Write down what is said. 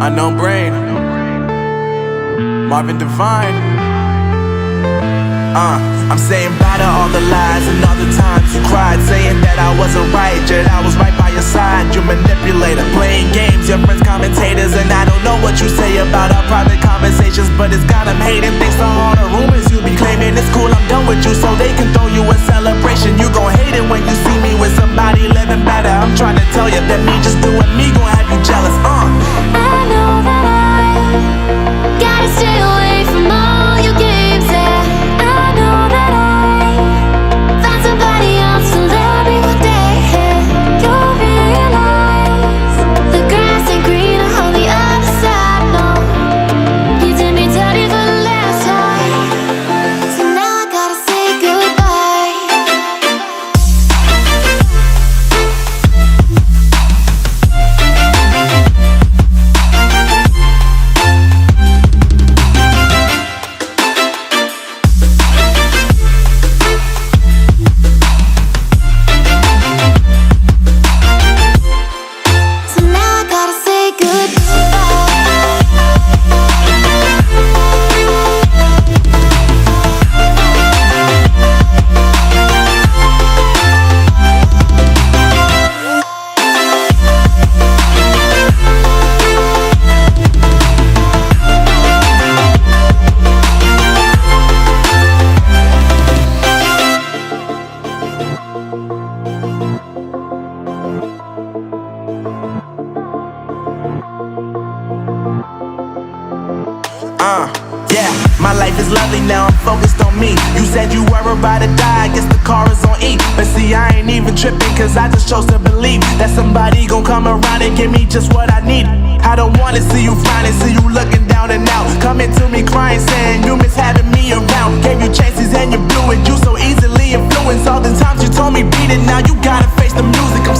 Unknown Brain, Marvin Devine. I'm saying bye to all the lies and all the times you cried, saying that I wasn't right, yet I was right by your side. You manipulator, playing games, your friends commentators, and I don't know what you say about our private conversations, but it's got them hating. Thanks to all the rumors you be claiming. It's cool, I'm done with you, so they can throw you a celebration. You gon' hate it when you see me with somebody living better. I'm trying to tell you that me just doing me gon' have you jealous. I know that I gotta stay away from all your games, yeah. I know that I found somebody else to love me one day, yeah. You'll realize the grass ain't greener on the other side, no. You did me dirty for the last time, so now I gotta say goodbye. So now I gotta say Yeah, my life is lovely now, I'm focused on me. You said you were about to die, I guess the car is on E. But see, I ain't even tripping, cause I just chose to believe that somebody gon' come around and give me just what I need. I don't wanna see you frowning, see you looking down and out, coming to me crying, saying you miss having me around. Gave you chances and you blew it, you so easily influenced. All the times you told me beat it, now you gotta face the music. I'm